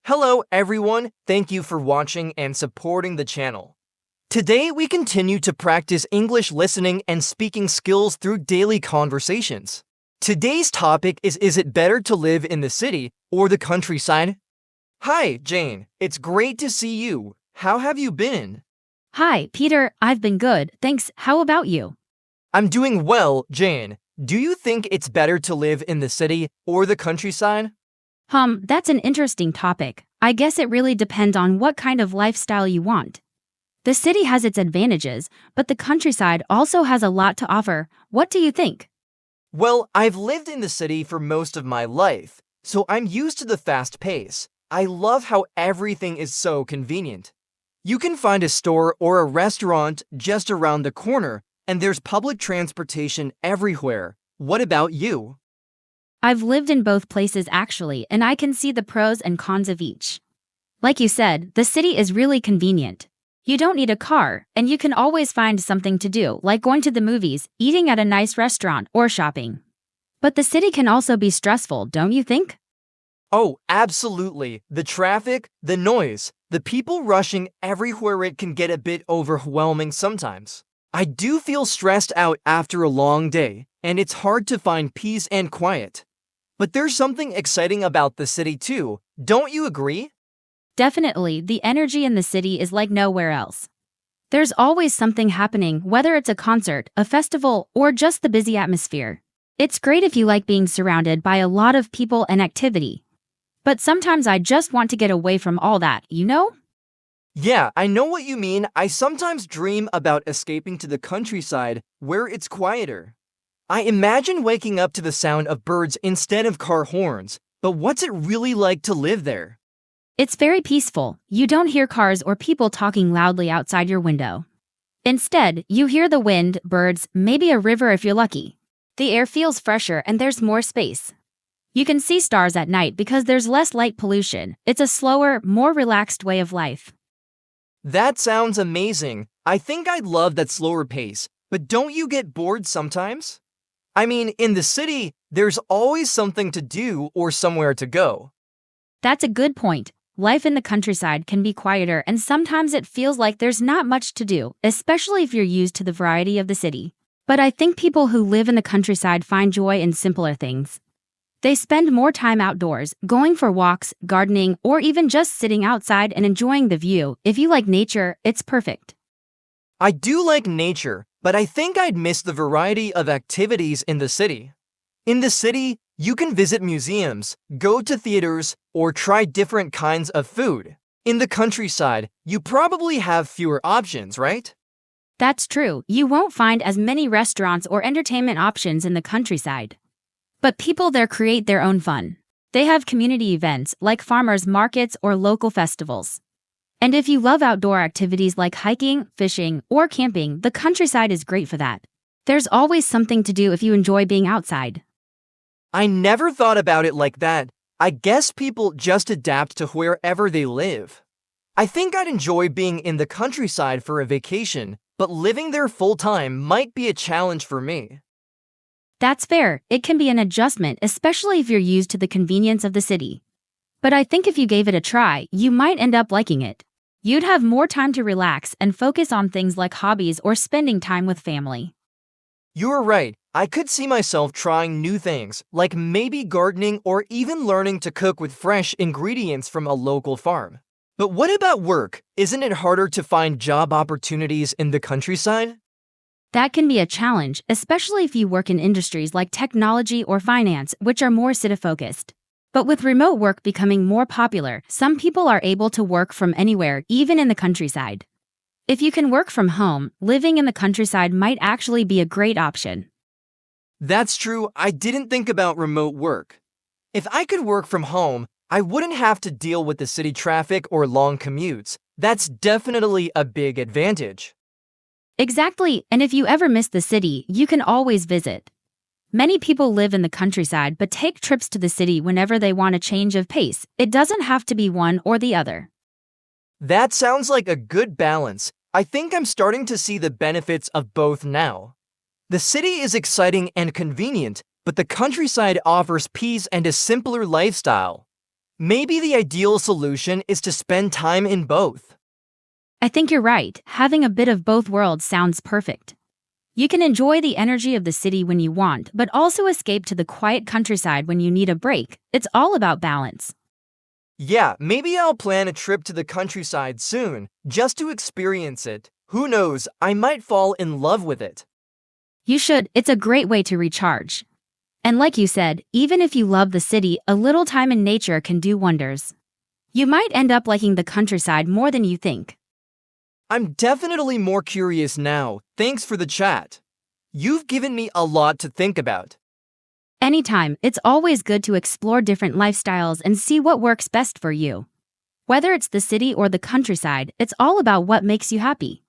Hello everyone, thank you for watching and supporting the channel. Today we continue to practice English listening and speaking skills through daily conversations. Today's topic is it better to live in the city or the countryside? Hi Jane, it's great to see you. How have you been? Hi, Peter, I've been good, thanks. How about you? I'm doing well, Jane. Do you think it's better to live in the city or the countryside? That's an interesting topic. I guess it really depends on what kind of lifestyle you want. The city has its advantages, but the countryside also has a lot to offer. What do you think? Well, I've lived in the city for most of my life, so I'm used to the fast pace. I love how everything is so convenient. You can find a store or a restaurant just around the corner, and there's public transportation everywhere. What about you? I've lived in both places actually, and I can see the pros and cons of each. Like you said, the city is really convenient. You don't need a car, and you can always find something to do, like going to the movies, eating at a nice restaurant, or shopping. But the city can also be stressful, don't you think? Oh, absolutely. The traffic, the noise, the people rushing everywhere, it can get a bit overwhelming sometimes. I do feel stressed out after a long day, and it's hard to find peace and quiet. But there's something exciting about the city too, don't you agree? Definitely, the energy in the city is like nowhere else. There's always something happening, whether it's a concert, a festival, or just the busy atmosphere. It's great if you like being surrounded by a lot of people and activity. But sometimes I just want to get away from all that, you know? Yeah, I know what you mean. I sometimes dream about escaping to the countryside where it's quieter. I imagine waking up to the sound of birds instead of car horns, but what's it really like to live there? It's very peaceful. You don't hear cars or people talking loudly outside your window. Instead, you hear the wind, birds, maybe a river if you're lucky. The air feels fresher and there's more space. You can see stars at night because there's less light pollution. It's a slower, more relaxed way of life. That sounds amazing. I think I'd love that slower pace, but don't you get bored sometimes? I mean, in the city, there's always something to do or somewhere to go. That's a good point. Life in the countryside can be quieter and sometimes it feels like there's not much to do, especially if you're used to the variety of the city. But I think people who live in the countryside find joy in simpler things. They spend more time outdoors, going for walks, gardening, or even just sitting outside and enjoying the view. If you like nature, it's perfect. I do like nature, but I think I'd miss the variety of activities in the city. In the city, you can visit museums, go to theaters, or try different kinds of food. In the countryside, you probably have fewer options, right? That's true. You won't find as many restaurants or entertainment options in the countryside. But people there create their own fun. They have community events like farmers markets or local festivals. And if you love outdoor activities like hiking, fishing, or camping, the countryside is great for that. There's always something to do if you enjoy being outside. I never thought about it like that. I guess people just adapt to wherever they live. I think I'd enjoy being in the countryside for a vacation, but living there full-time might be a challenge for me. That's fair. It can be an adjustment, especially if you're used to the convenience of the city. But I think if you gave it a try, you might end up liking it. You'd have more time to relax and focus on things like hobbies or spending time with family. You're right. I could see myself trying new things, like maybe gardening or even learning to cook with fresh ingredients from a local farm. But what about work? Isn't it harder to find job opportunities in the countryside? That can be a challenge, especially if you work in industries like technology or finance, which are more city-focused. But with remote work becoming more popular, some people are able to work from anywhere, even in the countryside. If you can work from home, living in the countryside might actually be a great option. That's true. I didn't think about remote work. If I could work from home, I wouldn't have to deal with the city traffic or long commutes. That's definitely a big advantage. Exactly, and if you ever miss the city, you can always visit. Many people live in the countryside but take trips to the city whenever they want a change of pace. It doesn't have to be one or the other. That sounds like a good balance. I think I'm starting to see the benefits of both now. The city is exciting and convenient, but the countryside offers peace and a simpler lifestyle. Maybe the ideal solution is to spend time in both. I think you're right. Having a bit of both worlds sounds perfect. You can enjoy the energy of the city when you want, but also escape to the quiet countryside when you need a break. It's all about balance. Yeah, maybe I'll plan a trip to the countryside soon, just to experience it. Who knows, I might fall in love with it. You should, it's a great way to recharge. And like you said, even if you love the city, a little time in nature can do wonders. You might end up liking the countryside more than you think. I'm definitely more curious now. Thanks for the chat. You've given me a lot to think about. Anytime, it's always good to explore different lifestyles and see what works best for you. Whether it's the city or the countryside, it's all about what makes you happy.